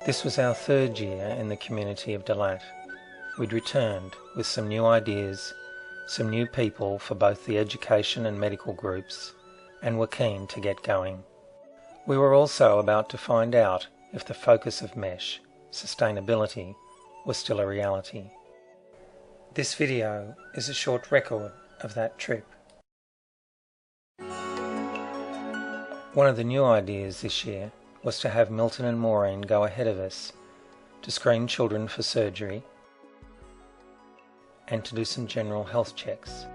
This was our third year in the community of Dalat. We'd returned with some new ideas, some new people for both the education and medical groups, and were keen to get going. We were also about to find out if the focus of MESH, sustainability, was still a reality. This video is a short record of that trip. One of the new ideas this year was to have Milton and Maureen go ahead of us to screen children for surgery and to do some general health checks.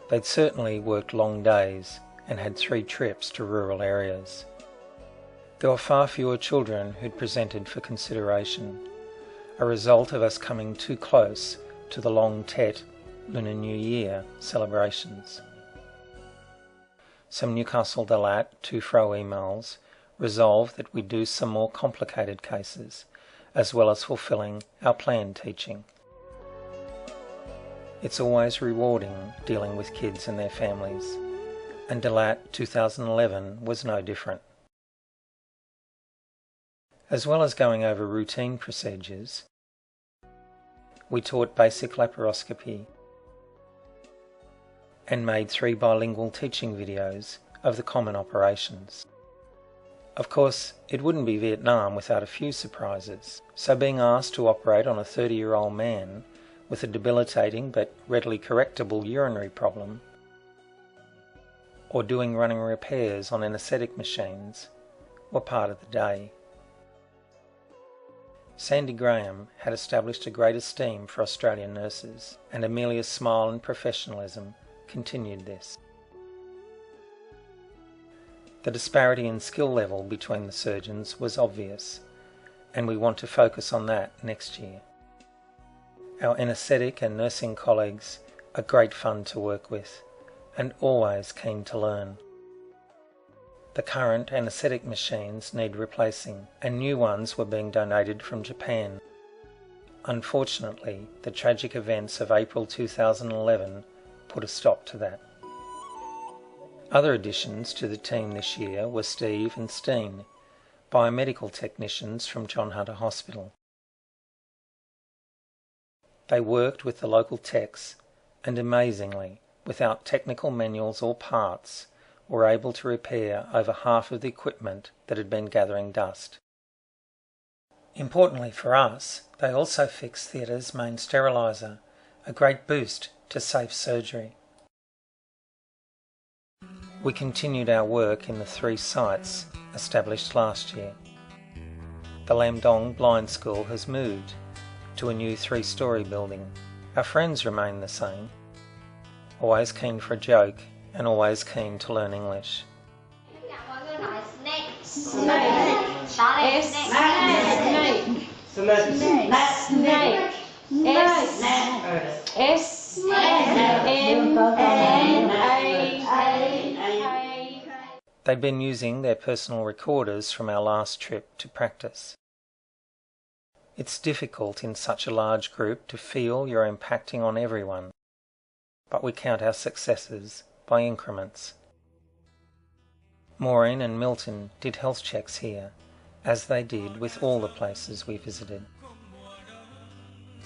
They'd certainly worked long days and had 3 trips to rural areas. There were far fewer children who'd presented for consideration, a result of us coming too close to the long Tet Lunar New Year celebrations. Some Newcastle Dalat 2-fro emails resolved that we do some more complicated cases, as well as fulfilling our planned teaching. It's always rewarding dealing with kids and their families, and Dalat 2011 was no different. As well as going over routine procedures, we taught basic laparoscopy and made 3 bilingual teaching videos of the common operations. Of course, it wouldn't be Vietnam without a few surprises, so being asked to operate on a 30-year-old man with a debilitating but readily correctable urinary problem, or doing running repairs on anaesthetic machines, were part of the day. Sandy Graham had established a great esteem for Australian nurses, and Amelia's smile and professionalism continued this. The disparity in skill level between the surgeons was obvious, and we want to focus on that next year. Our anaesthetic and nursing colleagues are great fun to work with, and always keen to learn. The current anaesthetic machines need replacing, and new ones were being donated from Japan. Unfortunately, the tragic events of April 2011 put a stop to that. Other additions to the team this year were Steve and Steen, biomedical technicians from John Hunter Hospital. They worked with the local techs and amazingly, without technical manuals or parts, were able to repair over half of the equipment that had been gathering dust. Importantly for us, they also fixed theatre's main steriliser, a great boost to safe surgery. We continued our work in the 3 sites established last year. The Lam Dong Blind School has moved to a new 3-storey building. Our friends remain the same, always keen for a joke and always keen to learn English. They'd been using their personal recorders from our last trip to practice. It's difficult in such a large group to feel you're impacting on everyone, but we count our successes by increments. Maureen and Milton did health checks here, as they did with all the places we visited.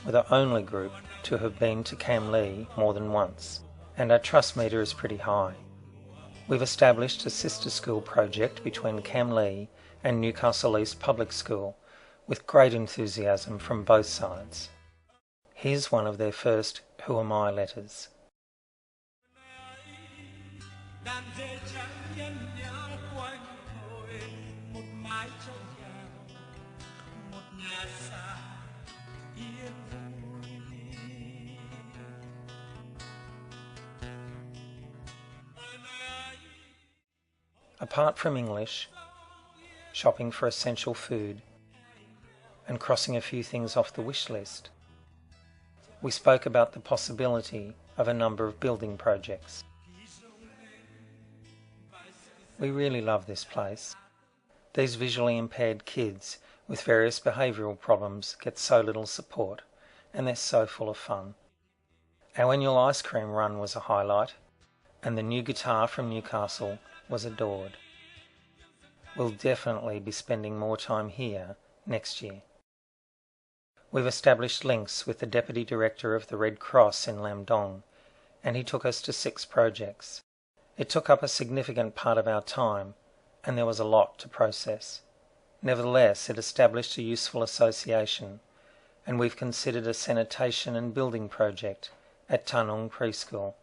We're the only group to have been to Kamlee more than once, and our trust meter is pretty high. We've established a sister school project between Kamlee and Newcastle East Public School with great enthusiasm from both sides. Here's one of their first Who Am I letters. Apart from English, shopping for essential food, and crossing a few things off the wish list, we spoke about the possibility of a number of building projects. We really love this place. These visually impaired kids with various behavioural problems get so little support, and they're so full of fun. Our annual ice cream run was a highlight, and the new guitar from Newcastle was adored. will definitely be spending more time here next year. We've established links with the Deputy Director of the Red Cross in Lam Dong, and he took us to 6 projects. It took up a significant part of our time, and there was a lot to process. Nevertheless, it established a useful association, and we've considered a sanitation and building project at Tanong Preschool.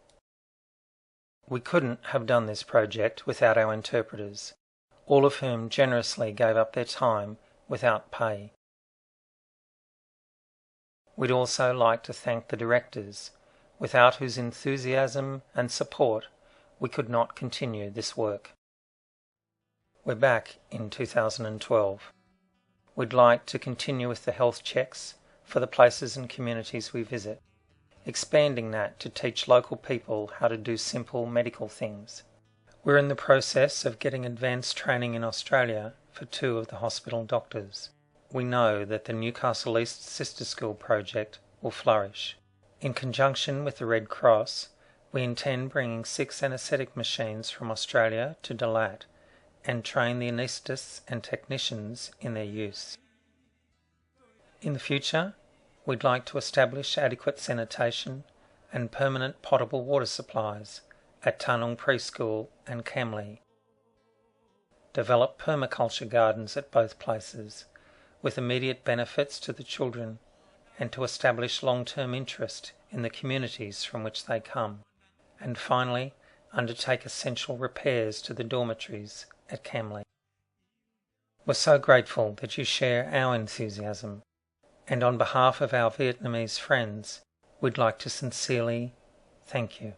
We couldn't have done this project without our interpreters, all of whom generously gave up their time without pay. We'd also like to thank the directors, without whose enthusiasm and support we could not continue this work. We're back in 2012. We'd like to continue with the health checks for the places and communities we visit, expanding that to teach local people how to do simple medical things. We're in the process of getting advanced training in Australia for 2 of the hospital doctors. We know that the Newcastle East Sister School project will flourish. In conjunction with the Red Cross, we intend bringing 6 anaesthetic machines from Australia to Dalat and train the anaesthetists and technicians in their use. In the future, we'd like to establish adequate sanitation and permanent potable water supplies at Tanong Preschool and Kamlee. Develop permaculture gardens at both places, with immediate benefits to the children, and to establish long-term interest in the communities from which they come. And finally, undertake essential repairs to the dormitories at Kamlee. We're so grateful that you share our enthusiasm, and on behalf of our Vietnamese friends, we'd like to sincerely thank you.